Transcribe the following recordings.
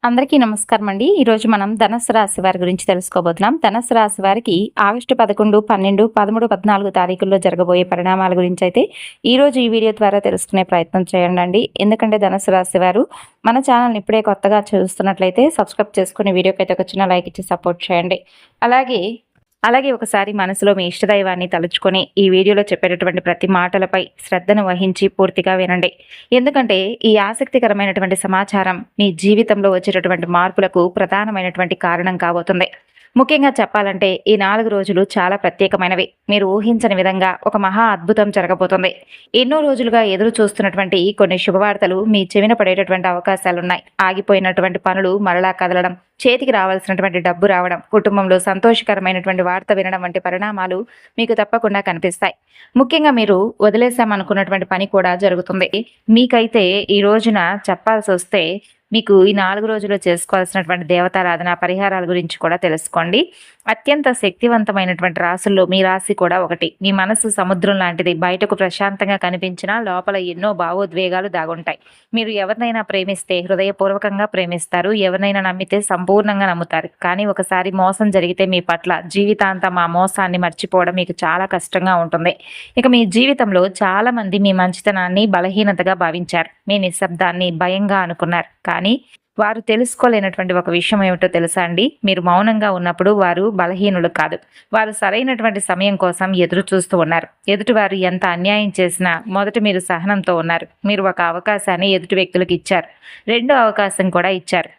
అందరికీ నమస్కారం అండి. ఈరోజు మనం ధనుస్సు రాశి వారి గురించి తెలుసుకోబోతున్నాం. ధనుస్సు రాశి వారికి ఆగస్టు 11, 12, 13, 14 తారీఖుల్లో జరగబోయే పరిణామాల గురించి అయితే ఈరోజు ఈ వీడియో ద్వారా తెలుసుకునే ప్రయత్నం చేయండి. ఎందుకంటే ధనుస్సు రాశి వారు మన ఛానల్ని ఇప్పుడే కొత్తగా చూస్తున్నట్లయితే సబ్స్క్రైబ్ చేసుకుని వీడియోకి అయితే ఒక చిన్న లైక్ ఇచ్చి సపోర్ట్ చేయండి. అలాగే ఒకసారి మనసులో మీ ఇష్టదైవాన్ని తలుచుకొని ఈ వీడియోలో చెప్పేటటువంటి ప్రతి మాటలపై శ్రద్ధను వహించి పూర్తిగా వినండి. ఎందుకంటే ఈ ఆసక్తికరమైనటువంటి సమాచారం మీ జీవితంలో వచ్చేటటువంటి మార్పులకు ప్రధానమైనటువంటి కారణం కాబోతుంది. ముఖ్యంగా చెప్పాలంటే ఈ 4 రోజులు చాలా ప్రత్యేకమైనవి. మీరు ఊహించని విధంగా ఒక మహా అద్భుతం జరగబోతుంది. ఎన్నో రోజులుగా ఎదురు చూస్తున్నటువంటి కొన్ని శుభవార్తలు మీ చెవిన పడేటటువంటి అవకాశాలున్నాయి. ఆగిపోయినటువంటి పనులు మరలా కదలడం, చేతికి రావాల్సినటువంటి డబ్బు రావడం, కుటుంబంలో సంతోషకరమైనటువంటి వార్త వినడం వంటి పరిణామాలు మీకు తప్పకుండా కనిపిస్తాయి. ముఖ్యంగా మీరు వదిలేసామనుకున్నటువంటి పని కూడా జరుగుతుంది. మీకైతే ఈ రోజున చెప్పాల్సి వస్తే మీకు ఈ 4 రోజుల్లో చేసుకోవాల్సినటువంటి దేవతారాధన పరిహారాల గురించి కూడా తెలుసుకోండి. అత్యంత శక్తివంతమైనటువంటి రాసుల్లో మీ రాశి కూడా ఒకటి. మీ మనసు సముద్రం లాంటిది. బయటకు ప్రశాంతంగా కనిపించినా లోపల ఎన్నో భావోద్వేగాలు దాగుంటాయి. మీరు ఎవరినైనా ప్రేమిస్తే హృదయపూర్వకంగా ప్రేమిస్తారు. ఎవరినైనా నమ్మితే సంపూర్ణంగా నమ్ముతారు. కానీ ఒకసారి మోసం జరిగితే మీ పట్ల జీవితాంతం ఆ మోసాన్ని మర్చిపోవడం మీకు చాలా కష్టంగా ఉంటుంది. ఇక మీ జీవితంలో చాలా మంది మీ మంచితనాన్ని బలహీనతగా భావించారు. మీ నిశ్శబ్దాన్ని భయంగా అనుకున్నారు. కానీ వారు తెలుసుకోలేనటువంటి ఒక విషయం ఏమిటో తెలుసా అండి? మీరు మౌనంగా ఉన్నప్పుడు వారు బలహీనులు కాదు. వారు సరైనటువంటి సమయం కోసం ఎదురు చూస్తూ ఉన్నారు. ఎదుటివారు ఎంత అన్యాయం చేసినా మొదట మీరు సహనంతో ఉన్నారు. మీరు ఒక అవకాశాన్ని ఎదుటి వ్యక్తులకు ఇచ్చారు. రెండో అవకాశం కూడా ఇచ్చారు.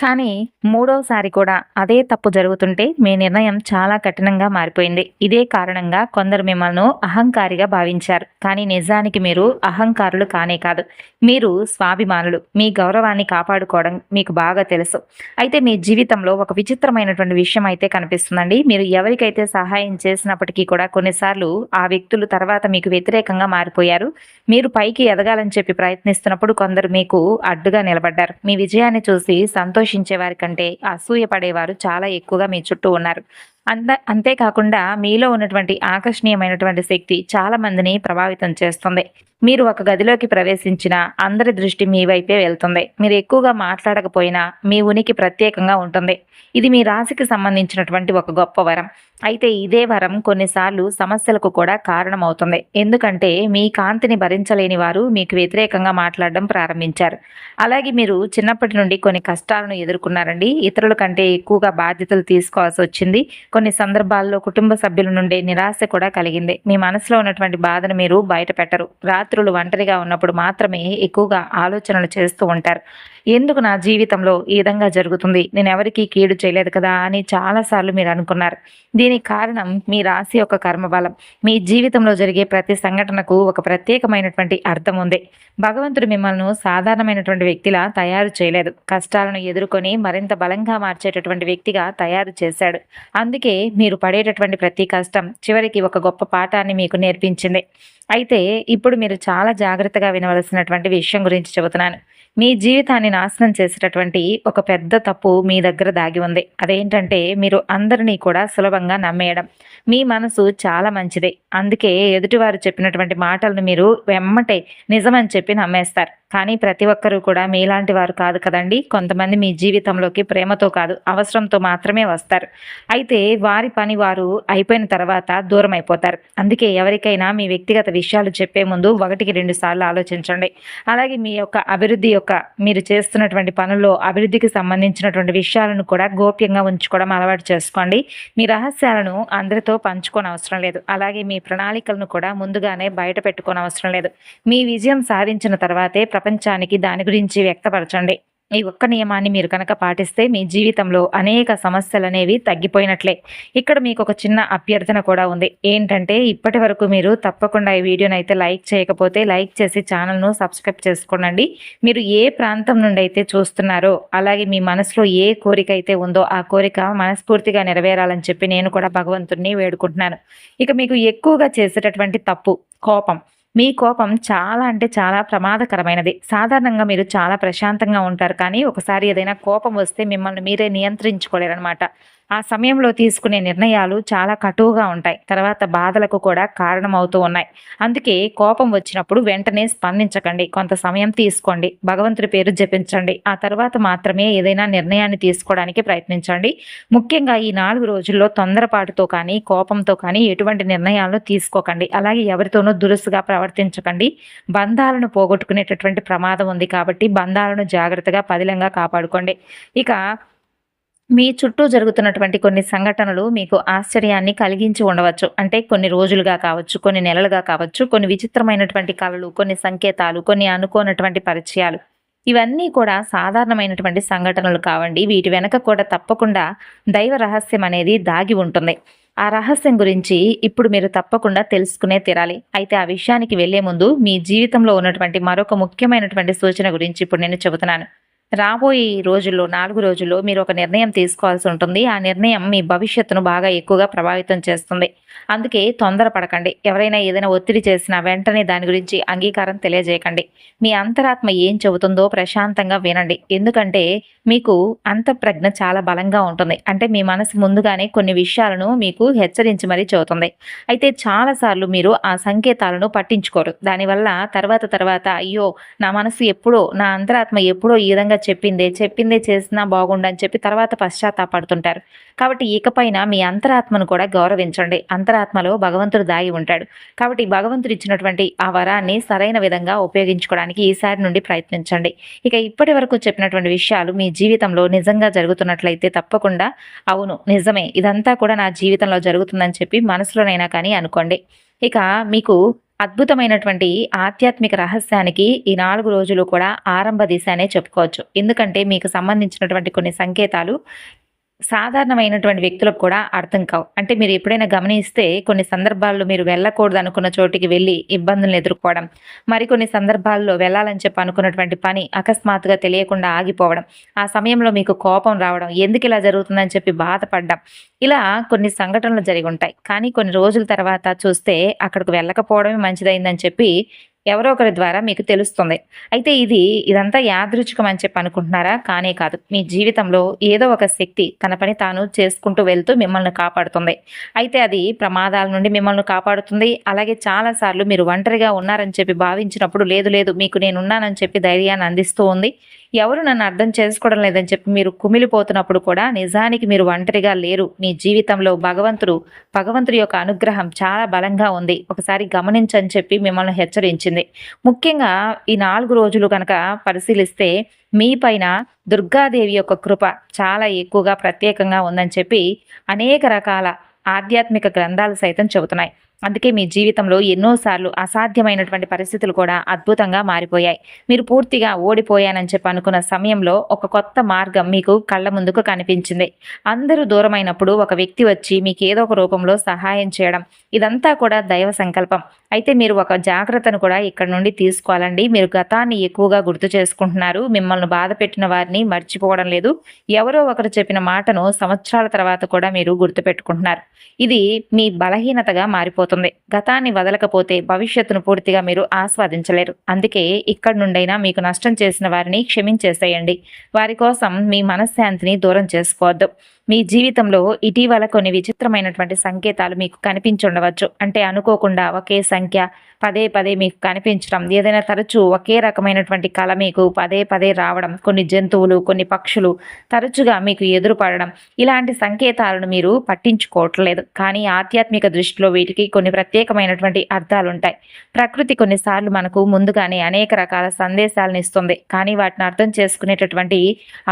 కానీ మూడోసారి కూడా అదే తప్పు జరుగుతుంటే మీ నిర్ణయం చాలా కఠినంగా మారిపోయింది. ఇదే కారణంగా కొందరు మిమ్మల్ని అహంకారిగా భావించారు. కానీ నిజానికి మీరు అహంకారులు కానే కాదు. మీరు స్వాభిమానులు. మీ గౌరవాన్ని కాపాడుకోవడం మీకు బాగా తెలుసు. అయితే మీ జీవితంలో ఒక విచిత్రమైనటువంటి విషయం అయితే కనిపిస్తుందండి. మీరు ఎవరికైతే సహాయం చేసినప్పటికీ కూడా కొన్నిసార్లు ఆ వ్యక్తులు తర్వాత మీకు వ్యతిరేకంగా మారిపోయారు. మీరు పైకి ఎదగాలని చెప్పి ప్రయత్నిస్తున్నప్పుడు కొందరు మీకు అడ్డుగా నిలబడ్డారు. మీ విజయాన్ని చూసి సంతోషించేవారి కంటే అసూయపడేవారు చాలా ఎక్కువగా మీ చుట్టూ ఉన్నారు. అంతేకాకుండా మీలో ఉన్నటువంటి ఆకర్షణీయమైనటువంటి శక్తి చాలా మందిని ప్రభావితం చేస్తుంది. మీరు ఒక గదిలోకి ప్రవేశించినా అందరి దృష్టి మీ వైపే వెళ్తుంది. మీరు ఎక్కువగా మాట్లాడకపోయినా మీ ఉనికి ప్రత్యేకంగా ఉంటుంది. ఇది మీ రాశికి సంబంధించినటువంటి ఒక గొప్ప వరం. అయితే ఇదే వరం కొన్నిసార్లు సమస్యలకు కూడా కారణమవుతుంది. ఎందుకంటే మీ కాంతిని భరించలేని వారు మీకు వ్యతిరేకంగా మాట్లాడడం ప్రారంభించారు. అలాగే మీరు చిన్నప్పటి నుండి కొన్ని కష్టాలను ఎదుర్కొన్నారండి. ఇతరుల కంటే ఎక్కువగా బాధ్యతలు తీసుకోవాల్సి వచ్చింది. కొన్ని సందర్భాల్లో కుటుంబ సభ్యుల నుండి నిరాశ కూడా కలిగింది. మీ మనసులో ఉన్నటువంటి బాధను మీరు బయట పెట్టరు. రాత్రులు ఒంటరిగా ఉన్నప్పుడు మాత్రమే ఎక్కువగా ఆలోచనలు చేస్తూ ఉంటారు. ఎందుకు నా జీవితంలో ఈ విధంగా జరుగుతుంది? నేను ఎవరికీ కీడు చేయలేదు కదా అని చాలాసార్లు మీరు అనుకున్నారు. దీనికి కారణం మీ రాశి యొక్క కర్మబలం. మీ జీవితంలో జరిగే ప్రతి సంఘటనకు ఒక ప్రత్యేకమైనటువంటి అర్థం ఉంది. భగవంతుడు మిమ్మల్ని సాధారణమైనటువంటి వ్యక్తిలా తయారు చేయలేదు. కష్టాలను ఎదుర్కొని మరింత బలంగా మార్చేటటువంటి వ్యక్తిగా తయారు చేశాడు. అందుకే మీరు పడేటటువంటి ప్రతి కష్టం చివరికి ఒక గొప్ప పాఠాన్ని మీకు నేర్పించింది. అయితే ఇప్పుడు మీరు చాలా జాగ్రత్తగా వినవలసినటువంటి విషయం గురించి చెబుతున్నాను. మీ జీవితాన్ని నాశనం చేసేటటువంటి ఒక పెద్ద తప్పు మీ దగ్గర దాగి ఉంది. అదేంటంటే మీరు అందరినీ కూడా సులభంగా నమ్మేయడం. మీ మనసు చాలా మంచిదే. అందుకే ఎదుటివారు చెప్పినటువంటి మాటలను మీరు వెమ్మటే నిజమని చెప్పి నమ్మేస్తారు. కానీ ప్రతి ఒక్కరూ కూడా మీలాంటి వారు కాదు కదండి. కొంతమంది మీ జీవితంలోకి ప్రేమతో కాదు, అవసరంతో మాత్రమే వస్తారు. అయితే వారి పని వారు అయిపోయిన తర్వాత దూరం అయిపోతారు. అందుకే ఎవరికైనా మీ వ్యక్తిగత విషయాలు చెప్పే ముందు 1-2 సార్లు ఆలోచించండి. అలాగే మీ యొక్క అభివృద్ధి మీరు చేస్తున్నటువంటి పనుల్లో అభివృద్ధికి సంబంధించినటువంటి విషయాలను కూడా గోప్యంగా ఉంచుకోవడం అలవాటు చేసుకోండి. మీ రహస్యాలను అందరితో పంచుకోనవసరం లేదు. అలాగే మీ ప్రణాళికలను కూడా ముందుగానే బయట పెట్టుకోనవసరం లేదు. మీ విజయం సాధించిన తర్వాతే ప్రపంచానికి దాని గురించి వ్యక్తపరచండి. ఈ ఒక్క నియమాన్ని మీరు కనుక పాటిస్తే మీ జీవితంలో అనేక సమస్యలు అనేవి తగ్గిపోయినట్లే. ఇక్కడ మీకు ఒక చిన్న అభ్యర్థన కూడా ఉంది. ఏంటంటే ఇప్పటి వరకు మీరు తప్పకుండా ఈ వీడియోని అయితే లైక్ చేయకపోతే లైక్ చేసి ఛానల్ను సబ్స్క్రైబ్ చేసుకోండి. మీరు ఏ ప్రాంతం నుండి అయితే చూస్తున్నారో అలాగే మీ మనసులో ఏ కోరిక అయితే ఉందో ఆ కోరిక మనస్ఫూర్తిగా నెరవేరాలని చెప్పి నేను కూడా భగవంతుడిని వేడుకుంటున్నాను. ఇక మీకు ఎక్కువగా చేసేటటువంటి తప్పు కోపం. మీ కోపం చాలా అంటే చాలా ప్రమాదకరమైనది. సాధారణంగా మీరు చాలా ప్రశాంతంగా ఉంటారు. కానీ ఒకసారి ఏదైనా కోపం వస్తే మిమ్మల్ని మీరే నియంత్రించుకోలేరనమాట. ఆ సమయంలో తీసుకునే నిర్ణయాలు చాలా కటువుగా ఉంటాయి. తర్వాత బాధలకు కూడా కారణమవుతూ ఉన్నాయి. అందుకే కోపం వచ్చినప్పుడు వెంటనే స్పందించకండి. కొంత సమయం తీసుకోండి. భగవంతుడి పేరు జపించండి. ఆ తర్వాత మాత్రమే ఏదైనా నిర్ణయాన్ని తీసుకోవడానికి ప్రయత్నించండి. ముఖ్యంగా ఈ 4 రోజుల్లో తొందరపాటుతో కానీ, కోపంతో కానీ ఎటువంటి నిర్ణయాలను తీసుకోకండి. అలాగే ఎవరితోనూ దురుసుగా ప్రవర్తించకండి. బంధాలను పోగొట్టుకునేటటువంటి ప్రమాదం ఉంది కాబట్టి బంధాలను జాగ్రత్తగా పదిలంగా కాపాడుకోండి. ఇక మీ చుట్టూ జరుగుతున్నటువంటి కొన్ని సంఘటనలు మీకు ఆశ్చర్యాన్ని కలిగించి ఉండవచ్చు. అంటే కొన్ని రోజులుగా కావచ్చు, కొన్ని నెలలుగా కావచ్చు, కొన్ని విచిత్రమైనటువంటి కలలు, కొన్ని సంకేతాలు, కొన్ని అనుకోనటువంటి పరిచయాలు. ఇవన్నీ కూడా సాధారణమైనటువంటి సంఘటనలు కావండి. వీటి వెనక కూడా తప్పకుండా దైవ రహస్యం అనేది దాగి ఉంటుంది. ఆ రహస్యం గురించి ఇప్పుడు మీరు తప్పకుండా తెలుసుకునే తీరాలి. అయితే ఆ విషయానికి వెళ్ళే ముందు మీ జీవితంలో ఉన్నటువంటి మరొక ముఖ్యమైనటువంటి సూచన గురించి ఇప్పుడు నేను చెబుతున్నాను. రాబోయే ఈ రోజుల్లో 4 రోజుల్లో మీరు ఒక నిర్ణయం తీసుకోవాల్సి ఉంటుంది. ఆ నిర్ణయం మీ భవిష్యత్తును బాగా ఎక్కువగా ప్రభావితం చేస్తుంది. అందుకే తొందరపడకండి. ఎవరైనా ఏదైనా ఒత్తిడి చేసినా వెంటనే దాని గురించి అంగీకారం తెలియజేయకండి. మీ అంతరాత్మ ఏం చెబుతుందో ప్రశాంతంగా వినండి. ఎందుకంటే మీకు అంతఃప్రజ్ఞ చాలా బలంగా ఉంటుంది. అంటే మీ మనసు ముందుగానే కొన్ని విషయాలను మీకు హెచ్చరించి మరీ చెబుతుంది. అయితే చాలా సార్లు మీరు ఆ సంకేతాలను పట్టించుకోరు. దానివల్ల తర్వాత అయ్యో! నా మనసు ఎప్పుడో, నా అంతరాత్మ ఎప్పుడో ఈ విధంగా చెప్పిందే చేసినా బాగుండని చెప్పి తర్వాత పశ్చాత్తాపడుతుంటారు. కాబట్టి ఇకపైన మీ అంతరాత్మను కూడా గౌరవించండి. అంతరాత్మలో భగవంతుడు దాగి ఉంటాడు. కాబట్టి భగవంతుడు ఇచ్చినటువంటి ఆ వరాన్ని సరైన విధంగా ఉపయోగించుకోవడానికి ఈసారి నుండి ప్రయత్నించండి. ఇక ఇప్పటి వరకు చెప్పినటువంటి విషయాలు మీ జీవితంలో నిజంగా జరుగుతున్నట్లయితే తప్పకుండా అవును నిజమే ఇదంతా కూడా నా జీవితంలో జరుగుతుందని చెప్పి మనసులోనైనా కానీ అనుకోండి. ఇక మీకు అద్భుతమైనటువంటి ఆధ్యాత్మిక రహస్యానికి ఈ 4 రోజులు కూడా ఆరంభ దిశ అనే చెప్పుకోవచ్చు. ఎందుకంటే మీకు సంబంధించినటువంటి కొన్ని సంకేతాలు సాధారణమైనటువంటి వ్యక్తులకు కూడా అర్థం కావు. అంటే మీరు ఎప్పుడైనా గమనిస్తే కొన్ని సందర్భాల్లో మీరు వెళ్ళకూడదనుకున్న చోటికి వెళ్లి ఇబ్బందులను ఎదుర్కోవడం, మరికొన్ని సందర్భాల్లో వెళ్ళాలని చెప్పి అనుకున్నటువంటి పని అకస్మాత్తుగా తెలియకుండా ఆగిపోవడం, ఆ సమయంలో మీకు కోపం రావడం, ఎందుకిలా జరుగుతుందని చెప్పి బాధపడడం, ఇలా కొన్ని సంఘటనలు జరిగి ఉంటాయి. కానీ కొన్ని రోజుల తర్వాత చూస్తే అక్కడికి వెళ్ళకపోవడమే మంచిదయిందని చెప్పి ఎవరో ఒకరి ద్వారా మీకు తెలుస్తుంది. అయితే ఇదంతా యాదృచ్ఛికం అని చెప్పి అనుకుంటున్నారా? కానే కాదు. మీ జీవితంలో ఏదో ఒక శక్తి తన పని తాను చేసుకుంటూ వెళ్తూ మిమ్మల్ని కాపాడుతుంది. అయితే అది ప్రమాదాల నుండి మిమ్మల్ని కాపాడుతుంది. అలాగే చాలా సార్లు మీరు ఒంటరిగా ఉన్నారని చెప్పి భావించినప్పుడు లేదు మీకు నేనున్నానని చెప్పి ధైర్యాన్ని అందిస్తూ ఉంది. ఎవరు నన్ను అర్థం చేసుకోవడం లేదని చెప్పి మీరు కుమిలిపోతున్నప్పుడు కూడా నిజానికి మీరు ఒంటరిగా లేరు. మీ జీవితంలో భగవంతుడి యొక్క అనుగ్రహం చాలా బలంగా ఉంది. ఒకసారి గమనించని చెప్పి మిమ్మల్ని హెచ్చరించింది. ముఖ్యంగా ఈ 4 రోజులు కనుక పరిశీలిస్తే మీ పైన దుర్గాదేవి యొక్క కృప చాలా ఎక్కువగా ప్రత్యేకంగా ఉందని చెప్పి అనేక రకాల ఆధ్యాత్మిక గ్రంథాలు సైతం చెబుతున్నాయి. అందుకే మీ జీవితంలో ఎన్నోసార్లు అసాధ్యమైనటువంటి పరిస్థితులు కూడా అద్భుతంగా మారిపోయాయి. మీరు పూర్తిగా ఓడిపోయానని చెప్పి అనుకున్న సమయంలో ఒక కొత్త మార్గం మీకు కళ్ళ ముందుకు కనిపించింది. అందరూ దూరమైనప్పుడు ఒక వ్యక్తి వచ్చి మీకు ఏదో ఒక రూపంలో సహాయం చేయడం, ఇదంతా కూడా దైవ సంకల్పం. అయితే మీరు ఒక జాగ్రత్తను కూడా ఇక్కడ నుండి తీసుకోవాలండి. మీరు గతాన్ని ఎక్కువగా గుర్తు చేసుకుంటున్నారు. మిమ్మల్ని బాధ పెట్టిన వారిని మర్చిపోవడం లేదు. ఎవరో ఒకరు చెప్పిన మాటను సంవత్సరాల తర్వాత కూడా మీరు గుర్తుపెట్టుకుంటున్నారు. ఇది మీ బలహీనతగా మారిపోతుంది. గతాన్ని వదలకపోతే భవిష్యత్తును పూర్తిగా మీరు ఆస్వాదించలేరు. అందుకే ఇక్కడి నుండైనా మీకు నష్టం చేసిన వారిని క్షమించేసేయండి. వారి కోసం మీ మనశ్శాంతిని దూరం చేసుకోవద్దు. మీ జీవితంలో ఇటీవల కొన్ని విచిత్రమైనటువంటి సంకేతాలు మీకు కనిపించుండవచ్చు. అంటే అనుకోకుండా ఒకే సంఖ్య పదే మీకు కనిపించడం, ఏదైనా తరచూ ఒకే రకమైనటువంటి కళ మీకు పదే రావడం, కొన్ని జంతువులు, కొన్ని పక్షులు తరచుగా మీకు ఎదురుపడడం, ఇలాంటి సంకేతాలను మీరు పట్టించుకోవట్లేదు. కానీ ఆధ్యాత్మిక దృష్టిలో వీటికి కొన్ని ప్రత్యేకమైనటువంటి అర్థాలుంటాయి. ప్రకృతి కొన్నిసార్లు మనకు ముందుగానే అనేక రకాల సందేశాలను ఇస్తుంది. కానీ వాటిని అర్థం చేసుకునేటటువంటి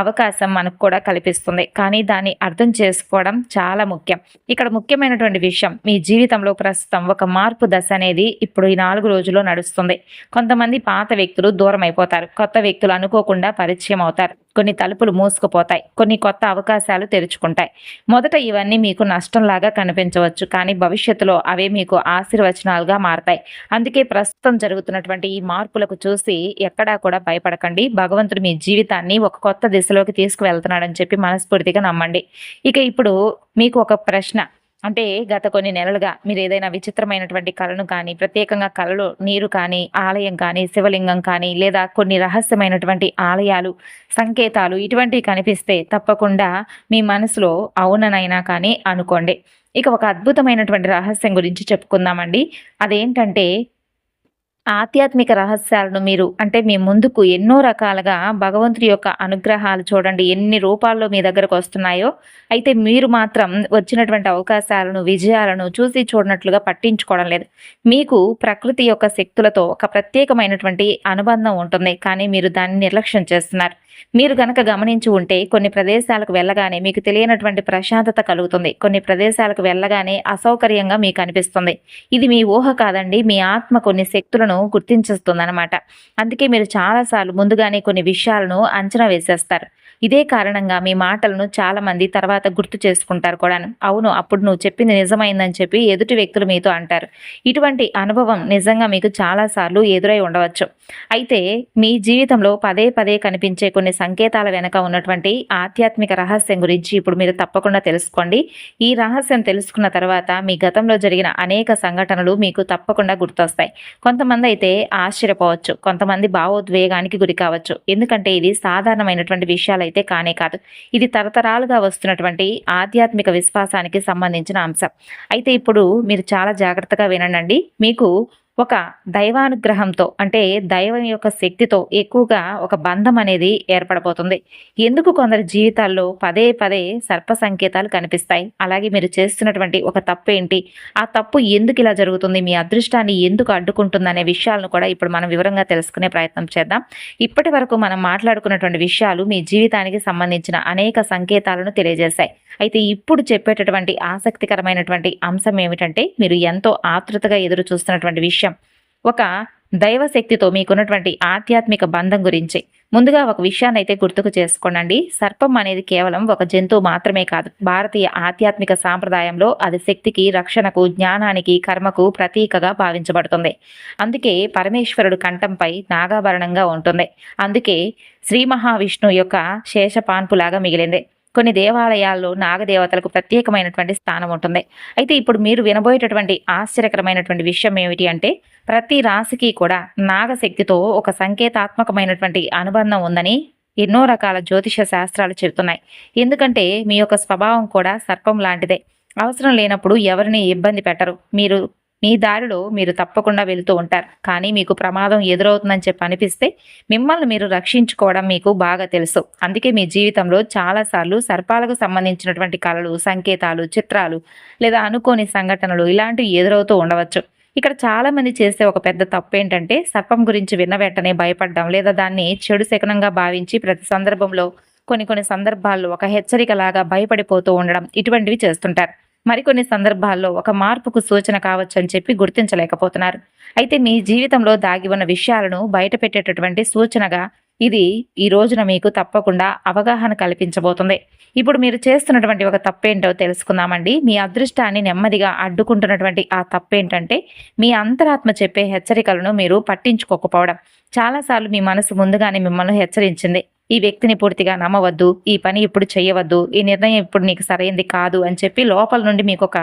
అవకాశం మనకు కూడా కల్పిస్తుంది. కానీ దాన్ని అర్థం చేసుకోవడం చాలా ముఖ్యం. ఇక్కడ ముఖ్యమైనటువంటి విషయం, మీ జీవితంలో ప్రస్తుతం ఒక మార్పు దశ అనేది ఇప్పుడు ఈ 4 రోజుల్లో నడుస్తుంది. కొంతమంది పాత వ్యక్తులు దూరం అయిపోతారు. కొత్త వ్యక్తులు అనుకోకుండా పరిచయం అవుతారు. కొన్ని తలుపులు మూసుకుపోతాయి. కొన్ని కొత్త అవకాశాలు తెరుచుకుంటాయి. మొదట ఇవన్నీ మీకు నష్టంలాగా కనిపించవచ్చు. కానీ భవిష్యత్తులో అవే మీకు ఆశీర్వచనాలుగా మారతాయి. అందుకే ప్రస్తుతం జరుగుతున్నటువంటి ఈ మార్పులకు చూసి ఎక్కడా కూడా భయపడకండి. భగవంతుడు మీ జీవితాన్ని ఒక కొత్త దిశలోకి తీసుకువెళ్తున్నాడని చెప్పి మనస్ఫూర్తిగా నమ్మండి. ఇక ఇప్పుడు మీకు ఒక ప్రశ్న, అంటే గత కొన్ని నెలలుగా మీరేదైనా విచిత్రమైనటువంటి కలను కానీ, ప్రత్యేకంగా కలలో నీరు కానీ, ఆలయం కానీ, శివలింగం కానీ, లేదా కొన్ని రహస్యమైనటువంటి ఆలయాలు, సంకేతాలు ఇటువంటివి కనిపిస్తే తప్పకుండా మీ మనసులో అవుననైనా కానీ అనుకోండి. ఇక ఒక అద్భుతమైనటువంటి రహస్యం గురించి చెప్పుకుందామండి. అదేంటంటే ఆధ్యాత్మిక రహస్యాలను మీరు అంటే మీ ముందుకు ఎన్నో రకాలుగా భగవంతుడి యొక్క అనుగ్రహాలు చూడండి ఎన్ని రూపాల్లో మీ దగ్గరకొస్తున్నాయో. అయితే మీరు మాత్రం వచ్చినటువంటి అవకాశాలను, విజయాలను చూసి చూడనట్లుగా పట్టించుకోవడం లేదు. మీకు ప్రకృతి యొక్క శక్తులతో ఒక ప్రత్యేకమైనటువంటి అనుబంధం ఉంటుంది. కానీ మీరు దాన్ని నిర్లక్ష్యం చేస్తున్నారు. మీరు గనక గమనించి ఉంటే కొన్ని ప్రదేశాలకు వెళ్ళగానే మీకు తెలియనటువంటి ప్రశాంతత కలుగుతుంది. కొన్ని ప్రదేశాలకు వెళ్ళగానే అసౌకర్యంగా మీకు అనిపిస్తుంది. ఇది మీ ఊహ కాదండి. మీ ఆత్మ కొన్ని శక్తులను గుర్తించేస్తుందనమాట. అందుకే మీరు చాలా సార్లు ముందుగానే కొన్ని విషయాలను అంచనా వేసేస్తారు. ఇదే కారణంగా మీ మాటలను చాలామంది తర్వాత గుర్తు చేసుకుంటారు కూడాను. అవును, అప్పుడు నువ్వు చెప్పింది నిజమైందని చెప్పి ఎదుటి వ్యక్తులు మీతో అంటారు. ఇటువంటి అనుభవం నిజంగా మీకు చాలా సార్లు ఎదురై ఉండవచ్చు. అయితే మీ జీవితంలో పదే పదే కనిపించే కొన్ని సంకేతాల వెనక ఉన్నటువంటి ఆధ్యాత్మిక రహస్యం గురించి ఇప్పుడు మీరు తప్పకుండా తెలుసుకోండి. ఈ రహస్యం తెలుసుకున్న తర్వాత మీ గతంలో జరిగిన అనేక సంఘటనలు మీకు తప్పకుండా గుర్తొస్తాయి. కొంతమంది అయితే ఆశ్చర్యపోవచ్చు, కొంతమంది భావోద్వేగానికి గురి కావచ్చు. ఎందుకంటే ఇది సాధారణమైనటువంటి విషయాలు అయితే కానే కాదు. ఇది తరతరాలుగా వస్తున్నటువంటి ఆధ్యాత్మిక విశ్వాసానికి సంబంధించిన అంశం. అయితే ఇప్పుడు మీరు చాలా జాగ్రత్తగా వినండి. మీకు ఒక దైవానుగ్రహంతో అంటే దైవం యొక్క శక్తితో ఎక్కువగా ఒక బంధం అనేది ఏర్పడబోతుంది. ఎందుకు కొందరి జీవితాల్లో పదే పదే సర్ప సంకేతాలు కనిపిస్తాయి. అలాగే మీరు చేస్తున్నటువంటి ఒక తప్పు ఏంటి, ఆ తప్పు ఎందుకు ఇలా జరుగుతుంది, మీ అదృష్టాన్ని ఎందుకు అడ్డుకుంటుంది అనే విషయాలను కూడా ఇప్పుడు మనం వివరంగా తెలుసుకునే ప్రయత్నం చేద్దాం. ఇప్పటి వరకు మనం మాట్లాడుకున్నటువంటి విషయాలు మీ జీవితానికి సంబంధించిన అనేక సంకేతాలను తెలియజేశాయి. అయితే ఇప్పుడు చెప్పేటటువంటి ఆసక్తికరమైనటువంటి అంశం ఏమిటంటే మీరు ఎంతో ఆతృతగా ఎదురు చూస్తున్నటువంటి విషయం, ఒక దైవశక్తితో మీకున్నటువంటి ఆధ్యాత్మిక బంధం గురించి. ముందుగా ఒక విషయాన్ని అయితే గుర్తుకు చేసుకోండి. సర్పం అనేది కేవలం ఒక జంతువు మాత్రమే కాదు. భారతీయ ఆధ్యాత్మిక సాంప్రదాయంలో అది శక్తికి, రక్షణకు, జ్ఞానానికి, కర్మకు ప్రతీకగా భావించబడుతుంది. అందుకే పరమేశ్వరుడు కంఠంపై నాగాభరణంగా ఉంటుంది. అందుకే శ్రీ మహావిష్ణువు యొక్క శేషపాన్పులాగా మిగిలింది. కొన్ని దేవాలయాల్లో నాగదేవతలకు ప్రత్యేకమైనటువంటి స్థానం ఉంటుంది. అయితే ఇప్పుడు మీరు వినబోయేటటువంటి ఆశ్చర్యకరమైనటువంటి విషయం ఏమిటి అంటే ప్రతి రాశికి కూడా నాగశక్తితో ఒక సంకేతాత్మకమైనటువంటి అనుబంధం ఉందని ఎన్నో రకాల జ్యోతిష శాస్త్రాలు చెబుతున్నాయి. ఎందుకంటే మీ యొక్క స్వభావం కూడా సర్పం లాంటిదే. అవసరం లేనప్పుడు ఎవరిని ఇబ్బంది పెట్టరు. మీ దారిలో మీరు తప్పకుండా వెళ్తూ ఉంటారు. కానీ మీకు ప్రమాదం ఎదురవుతుందని చెప్పి అనిపిస్తే మిమ్మల్ని మీరు రక్షించుకోవడం మీకు బాగా తెలుసు. అందుకే మీ జీవితంలో చాలాసార్లు సర్పాలకు సంబంధించినటువంటి కళలు, సంకేతాలు, చిత్రాలు లేదా అనుకోని సంఘటనలు ఇలాంటివి ఎదురవుతూ ఉండవచ్చు. ఇక్కడ చాలామంది చేసే ఒక పెద్ద తప్పు ఏంటంటే సర్పం గురించి విన్న వెంటనే భయపడడం లేదా దాన్ని చెడు శకునంగా భావించి ప్రతి సందర్భంలో కొన్ని సందర్భాల్లో ఒక హెచ్చరికలాగా భయపడిపోతూ ఉండడం ఇటువంటివి చేస్తుంటారు. మరికొన్ని సందర్భాల్లో ఒక మార్పుకు సూచన కావచ్చని చెప్పి గుర్తించలేకపోతున్నారు. అయితే మీ జీవితంలో దాగి ఉన్న విషయాలను బయటపెట్టేటటువంటి సూచనగా ఇది ఈ రోజున మీకు తప్పకుండా అవగాహన కల్పించబోతుంది. ఇప్పుడు మీరు చేస్తున్నటువంటి ఒక తప్పేంటో తెలుసుకుందామండి. మీ అదృష్టాన్ని నెమ్మదిగా అడ్డుకుంటున్నటువంటి ఆ తప్పేంటంటే మీ అంతరాత్మ చెప్పే హెచ్చరికలను మీరు పట్టించుకోకపోవడం. చాలాసార్లు మీ మనసు ముందుగానే మిమ్మల్ని హెచ్చరించింది. ఈ వ్యక్తిని పూర్తిగా నమ్మవద్దు, ఈ పని ఇప్పుడు చేయవద్దు, ఈ నిర్ణయం ఇప్పుడు నీకు సరైంది కాదు అని చెప్పి లోపల నుండి మీకు ఒక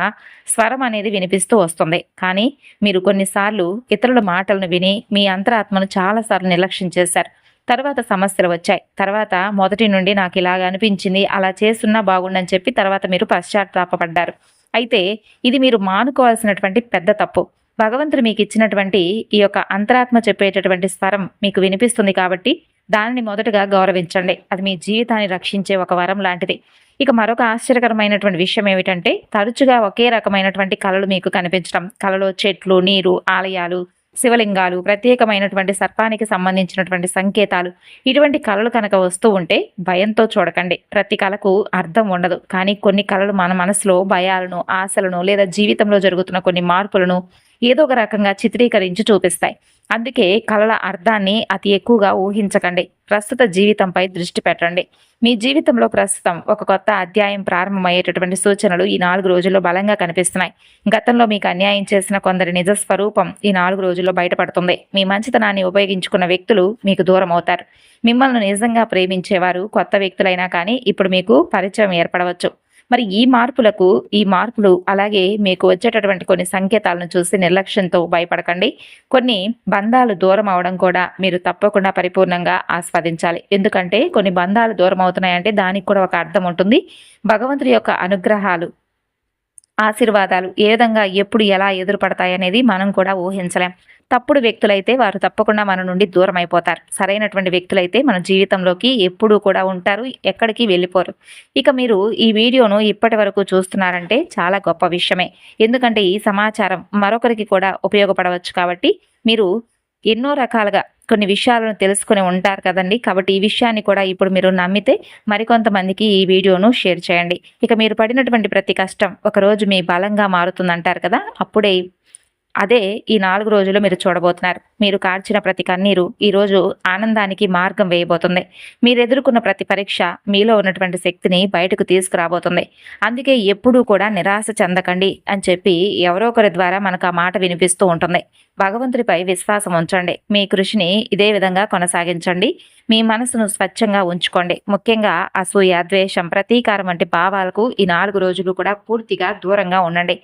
స్వరం అనేది వినిపిస్తూ వస్తుంది. కానీ మీరు కొన్నిసార్లు ఇతరుల మాటలను విని మీ అంతరాత్మను చాలాసార్లు నిర్లక్ష్యం చేశారు. తర్వాత సమస్యలు వచ్చాయి. తర్వాత మొదటి నుండి నాకు ఇలాగ అనిపించింది, అలా చేస్తున్నా బాగుండని చెప్పి తర్వాత మీరు పశ్చాత్తాపపడ్డారు. అయితే ఇది మీరు మానుకోవాల్సినటువంటి పెద్ద తప్పు. భగవంతుడు మీకు ఇచ్చినటువంటి ఈ యొక్క అంతరాత్మ చెప్పేటటువంటి స్వరం మీకు వినిపిస్తుంది కాబట్టి దానిని మొదటగా గౌరవించండి. అది మీ జీవితాన్ని రక్షించే ఒక వరం లాంటిది. ఇక మరొక ఆశ్చర్యకరమైనటువంటి విషయం ఏమిటంటే తరచుగా ఒకే రకమైనటువంటి కళలు మీకు కనిపించడం. కళలో చెట్లు, నీరు, ఆలయాలు, శివలింగాలు, ప్రత్యేకమైనటువంటి సర్పానికి సంబంధించినటువంటి సంకేతాలు ఇటువంటి కళలు కనుక వస్తూ ఉంటే భయంతో చూడకండి. ప్రతి కళకు అర్థం ఉండదు. కానీ కొన్ని కళలు మన మనసులో భయాలను, ఆశలను లేదా జీవితంలో జరుగుతున్న కొన్ని మార్పులను ఏదో ఒక రకంగా చిత్రీకరించి చూపిస్తాయి. అందుకే కళల అర్థాన్ని అతి ఎక్కువగా ఊహించకండి. ప్రస్తుత జీవితంపై దృష్టి పెట్టండి. మీ జీవితంలో ప్రస్తుతం ఒక కొత్త అధ్యాయం ప్రారంభమయ్యేటటువంటి సూచనలు ఈ 4 రోజుల్లో బలంగా కనిపిస్తున్నాయి. గతంలో మీకు అన్యాయం చేసిన కొందరి నిజ స్వరూపం ఈ 4 రోజుల్లో బయటపడుతుంది. మీ మంచితనాన్ని ఉపయోగించుకున్న వ్యక్తులు మీకు దూరం అవుతారు. మిమ్మల్ని నిజంగా ప్రేమించేవారు కొత్త వ్యక్తులైనా కానీ ఇప్పుడు మీకు పరిచయం ఏర్పడవచ్చు. మరి ఈ మార్పులు అలాగే మీకు వచ్చేటటువంటి కొన్ని సంకేతాలను చూసి నిర్లక్ష్యంతో భయపడకండి. కొన్ని బంధాలు దూరం అవడం కూడా మీరు తప్పకుండా పరిపూర్ణంగా ఆస్వాదించాలి. ఎందుకంటే కొన్ని బంధాలు దూరం అవుతున్నాయంటే దానికి కూడా ఒక అర్థం ఉంటుంది. భగవంతుడి యొక్క అనుగ్రహాలు, ఆశీర్వాదాలు ఏ విధంగా ఎప్పుడు ఎలా ఎదురుపడతాయనేది మనం కూడా ఊహించలేం. తప్పుడు వ్యక్తులైతే వారు తప్పకుండా మన నుండి దూరం అయిపోతారు. సరైనటువంటి వ్యక్తులైతే మన జీవితంలోకి ఎప్పుడూ కూడా ఉంటారు, ఎక్కడికి వెళ్ళిపోరు. ఇక మీరు ఈ వీడియోను ఇప్పటి వరకు చూస్తున్నారంటే చాలా గొప్ప విషయమే. ఎందుకంటే ఈ సమాచారం మరొకరికి కూడా ఉపయోగపడవచ్చు కాబట్టి మీరు ఎన్నో రకాలుగా కొన్ని విషయాలను తెలుసుకుని ఉంటారు కదండి. కాబట్టి ఈ విషయాన్ని కూడా ఇప్పుడు మీరు నమ్మితే మరికొంతమందికి ఈ వీడియోను షేర్ చేయండి. ఇక మీరు పడినటువంటి ప్రతి కష్టం ఒకరోజు మీ బలంగా మారుతుందంటారు కదా. అప్పుడే అదే ఈ 4 రోజులు మీరు చూడబోతున్నారు. మీరు కార్చిన ప్రతి కన్నీరు ఈరోజు ఆనందానికి మార్గం వేయబోతుంది. మీరు ఎదుర్కొన్న ప్రతి పరీక్ష మీలో ఉన్నటువంటి శక్తిని బయటకు తీసుకురాబోతుంది. అందుకే ఎప్పుడూ కూడా నిరాశ చెందకండి అని చెప్పి ఎవరో ఒకరి ద్వారా మనకు ఆ మాట వినిపిస్తూ ఉంటుంది. భగవంతుడిపై విశ్వాసం ఉంచండి. మీ కృషిని ఇదే విధంగా కొనసాగించండి. మీ మనసును స్వచ్ఛంగా ఉంచుకోండి. ముఖ్యంగా అసూయ, ద్వేషం, ప్రతీకారం వంటి భావాలకు ఈ 4 రోజులు కూడా పూర్తిగా దూరంగా ఉండండి.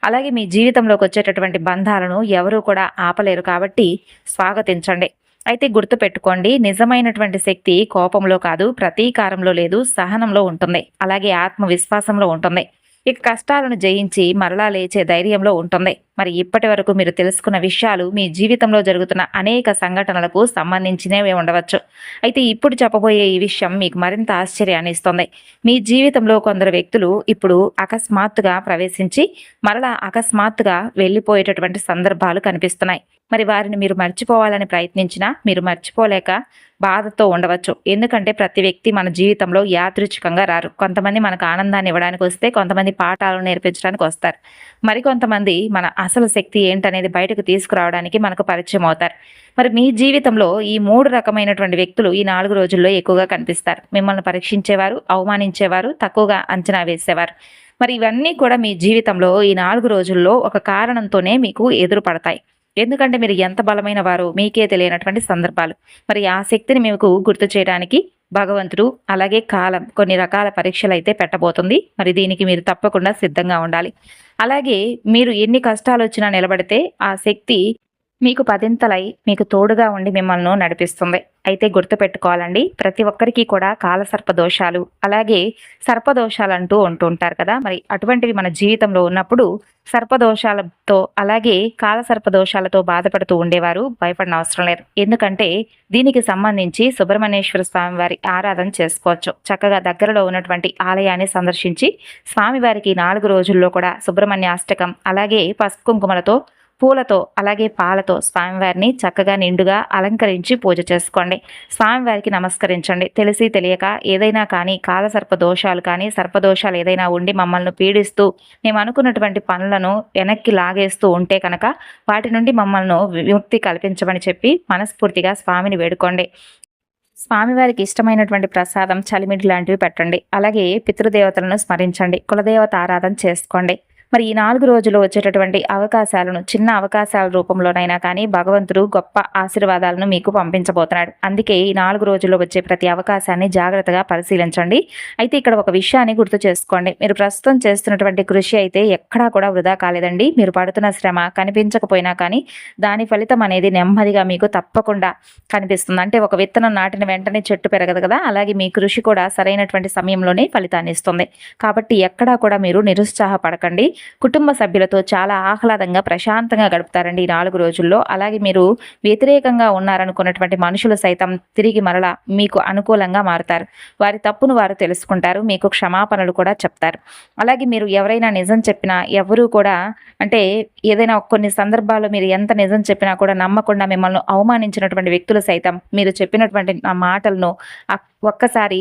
అలాగే మీ జీవితంలోకి వచ్చేటటువంటి బంధాలను ఎవరూ కూడా ఆపలేరు కాబట్టి స్వాగతించండి. అయితే గుర్తుపెట్టుకోండి, నిజమైనటువంటి శక్తి కోపంలో కాదు, ప్రతీకారంలో లేదు, సహనంలో ఉంటుంది. అలాగే ఆత్మవిశ్వాసంలో ఉంటుంది. ఇక కష్టాలను జయించి మరలా లేచే ధైర్యంలో ఉంటుంది. మరి ఇప్పటి వరకు మీరు తెలుసుకున్న విషయాలు మీ జీవితంలో జరుగుతున్న అనేక సంఘటనలకు సంబంధించినవే ఉండవచ్చు. అయితే ఇప్పుడు చెప్పబోయే ఈ విషయం మీకు మరింత ఆశ్చర్యాన్ని ఇస్తుంది. మీ జీవితంలో కొందరు వ్యక్తులు ఇప్పుడు అకస్మాత్తుగా ప్రవేశించి మరలా అకస్మాత్తుగా వెళ్ళిపోయేటటువంటి సందర్భాలు కనిపిస్తున్నాయి. మరి వారిని మీరు మర్చిపోవాలని ప్రయత్నించినా మీరు మర్చిపోలేక బాధతో ఉండవచ్చు. ఎందుకంటే ప్రతి వ్యక్తి మన జీవితంలో యాదృచ్ఛికంగా రారు. కొంతమంది మనకు ఆనందాన్ని ఇవ్వడానికి వస్తే, కొంతమంది పాఠాలు నేర్పించడానికి వస్తారు. మరికొంతమంది మన అసలు శక్తి ఏంటనేది బయటకు తీసుకురావడానికి మనకు పరిచయం అవుతారు. మరి మీ జీవితంలో ఈ 3 రకమైనటువంటి వ్యక్తులు ఈ 4 రోజుల్లో ఎక్కువగా కనిపిస్తారు. మిమ్మల్ని పరీక్షించేవారు, అవమానించేవారు, తక్కువగా అంచనా వేసేవారు. మరి ఇవన్నీ కూడా మీ జీవితంలో ఈ 4 రోజుల్లో ఒక కారణంతోనే మీకు ఎదురుపడతాయి. ఎందుకంటే మీరు ఎంత బలమైన వారో మీకే తెలియనటువంటి సందర్భాలు. మరి ఆ శక్తిని మీకు గుర్తు చేయడానికి భగవంతుడు అలాగే కాలం కొన్ని రకాల పరీక్షలు అయితే పెట్టబోతుంది. మరి దీనికి మీరు తప్పకుండా సిద్ధంగా ఉండాలి. అలాగే మీరు ఎన్ని కష్టాలు వచ్చినా నిలబడితే ఆ శక్తి మీకు పదింతలై మీకు తోడుగా ఉండి మిమ్మల్ని నడిపిస్తుంది. అయితే గుర్తుపెట్టుకోవాలండి, ప్రతి ఒక్కరికి కూడా కాలసర్ప దోషాలు అలాగే సర్పదోషాలంటూ ఉంటుంటారు కదా. మరి అటువంటివి మన జీవితంలో ఉన్నప్పుడు సర్పదోషాలతో అలాగే కాలసర్పదోషాలతో బాధపడుతూ ఉండేవారు భయపడిన అవసరం లేదు. ఎందుకంటే దీనికి సంబంధించి సుబ్రహ్మణ్యేశ్వర స్వామి వారి ఆరాధన చేసుకోవచ్చు. చక్కగా దగ్గరలో ఉన్నటువంటి ఆలయాన్ని సందర్శించి స్వామివారికి 4 రోజుల్లో కూడా సుబ్రహ్మణ్య అష్టకం అలాగే పసుపు కుంకుమలతో, పూలతో అలాగే పాలతో స్వామివారిని చక్కగా నిండుగా అలంకరించి పూజ చేసుకోండి. స్వామివారికి నమస్కరించండి. తెలిసి తెలియక ఏదైనా కానీ కాలసర్ప దోషాలు కానీ సర్పదోషాలు ఏదైనా ఉండి మమ్మల్ని పీడిస్తూ మేము అనుకున్నటువంటి పనులను వెనక్కి లాగేస్తూ ఉంటే కనుక వాటి నుండి మమ్మల్ని విముక్తి కల్పించమని చెప్పి మనస్ఫూర్తిగా స్వామిని వేడుకోండి. స్వామివారికి ఇష్టమైనటువంటి ప్రసాదం, చలిమిడి లాంటివి పెట్టండి. అలాగే పితృదేవతలను స్మరించండి. కులదేవత ఆరాధన చేసుకోండి. మరి ఈ 4 రోజులు వచ్చేటటువంటి అవకాశాలను చిన్న అవకాశాల రూపంలోనైనా కానీ భగవంతుడు గొప్ప ఆశీర్వాదాలను మీకు పంపించబోతున్నాడు. అందుకే ఈ 4 రోజుల్లో వచ్చే ప్రతి అవకాశాన్ని జాగ్రత్తగా పరిశీలించండి. అయితే ఇక్కడ ఒక విషయాన్ని గుర్తు చేసుకోండి. మీరు ప్రస్తుతం చేస్తున్నటువంటి కృషి అయితే ఎక్కడా కూడా వృధా కాలేదండి. మీరు పడుతున్న శ్రమ కనిపించకపోయినా కానీ దాని ఫలితం అనేది నెమ్మదిగా మీకు తప్పకుండా కనిపిస్తుంది. అంటే ఒక విత్తనం నాటిన వెంటనే చెట్టు పెరగదు కదా, అలాగే మీ కృషి కూడా సరైనటువంటి సమయంలోనే ఫలితాన్ని ఇస్తుంది. కాబట్టి ఎక్కడా కూడా మీరు నిరుత్సాహపడకండి. కుటుంబ సభ్యులతో చాలా ఆహ్లాదంగా ప్రశాంతంగా గడుపుతారండి ఈ 4 రోజుల్లో. అలాగే మీరు వ్యతిరేకంగా ఉన్నారనుకున్నటువంటి మనుషులు సైతం తిరిగి మరలా మీకు అనుకూలంగా మారుతారు. వారి తప్పును వారు తెలుసుకుంటారు, మీకు క్షమాపణలు కూడా చెప్తారు. అలాగే మీరు ఎవరైనా నిజం చెప్పినా ఎవరూ కూడా అంటే ఏదైనా కొన్ని సందర్భాల్లో మీరు ఎంత నిజం చెప్పినా కూడా నమ్మకుండా మిమ్మల్ని అవమానించినటువంటి వ్యక్తులు సైతం మీరు చెప్పినటువంటి ఆ మాటలను ఒక్కసారి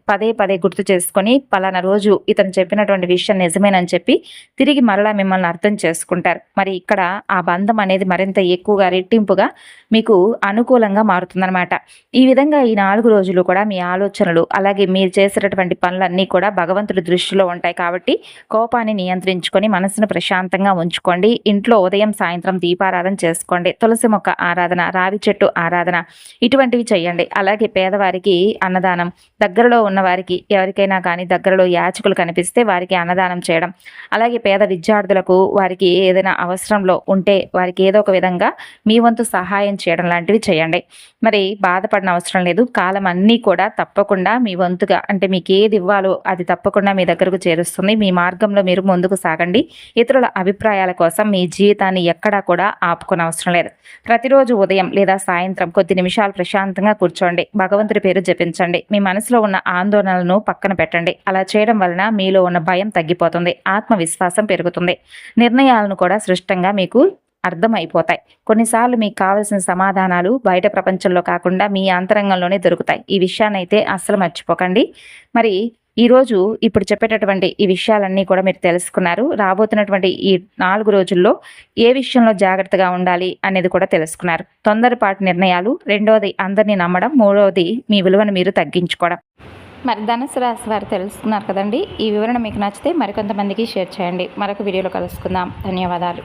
పదే పదే గుర్తు చేసుకొని పలానా రోజు ఇతను చెప్పినటువంటి విషయం నిజమేనని చెప్పి తిరిగి మరలా మిమ్మల్ని అర్థం చేసుకుంటారు. మరి ఇక్కడ ఆ బంధం అనేది మరింత ఎక్కువగా రెట్టింపుగా మీకు అనుకూలంగా మారుతుందన్నమాట. ఈ విధంగా ఈ 4 రోజులు కూడా మీ ఆలోచనలు అలాగే మీరు చేసేటటువంటి పనులన్నీ కూడా భగవంతుడి దృష్టిలో ఉంటాయి. కాబట్టి కోపాన్ని నియంత్రించుకొని మనసును ప్రశాంతంగా ఉంచుకోండి. ఇంట్లో ఉదయం సాయంత్రం దీపారాధన చేసుకోండి. తులసి మొక్క ఆరాధన, రావి చెట్టు ఆరాధన ఇటువంటివి చేయండి. అలాగే పేదవారికి అన్నదానం, దగ్గరలో ఉన్న వారికి ఎవరికైనా కానీ దగ్గరలో యాచకులు కనిపిస్తే వారికి అన్నదానం చేయడం, అలాగే పేద విద్యార్థులకు వారికి ఏదైనా అవసరంలో ఉంటే వారికి ఏదో ఒక విధంగా మీ వంతు సహాయం చేయడం లాంటివి చేయండి. మరి బాధపడిన అవసరం లేదు. కాలం అన్నీ కూడా తప్పకుండా మీ వంతుగా అంటే మీకు ఏది ఇవ్వాలో అది తప్పకుండా మీ దగ్గరకు చేరుస్తుంది. మీ మార్గంలో మీరు ముందుకు సాగండి. ఇతరుల అభిప్రాయాల కోసం మీ జీవితాన్ని ఎక్కడా కూడా ఆపుకునే అవసరం లేదు. ప్రతిరోజు ఉదయం లేదా సాయంత్రం కొద్ది నిమిషాలు ప్రశాంతంగా కూర్చోండి. భగవంతుడి పేరు జపించండి. మీ మనసులో ఉన్న ఆందోళనలను పక్కన పెట్టండి. అలా చేయడం వలన మీలో ఉన్న భయం తగ్గిపోతుంది. ఆత్మవిశ్వాసం పెరుగుతుంది. నిర్ణయాలను కూడా స్పష్టంగా మీకు అర్థమైపోతాయి. కొన్నిసార్లు మీకు కావాల్సిన సమాధానాలు బయట ప్రపంచంలో కాకుండా మీ అంతరంగంలోనే దొరుకుతాయి. ఈ విషయాన్ని అయితే అస్సలు మర్చిపోకండి. మరి ఈరోజు ఇప్పుడు చెప్పేటటువంటి ఈ విషయాలన్నీ కూడా మీరు తెలుసుకున్నారు. రాబోతున్నటువంటి ఈ 4 రోజుల్లో ఏ విషయంలో జాగ్రత్తగా ఉండాలి అనేది కూడా తెలుసుకున్నారు. తొందరపాటు నిర్ణయాలు, రెండవది అందరినీ నమ్మడం, మూడవది మీ విలువను మీరు తగ్గించుకోవడం. మరి ధనుసు రాశి వారు తెలుసుకున్నారు కదండి. ఈ వివరణ మీకు నచ్చితే మరికొంతమందికి షేర్ చేయండి. మరొక వీడియోలో కలుసుకుందాం. ధన్యవాదాలు.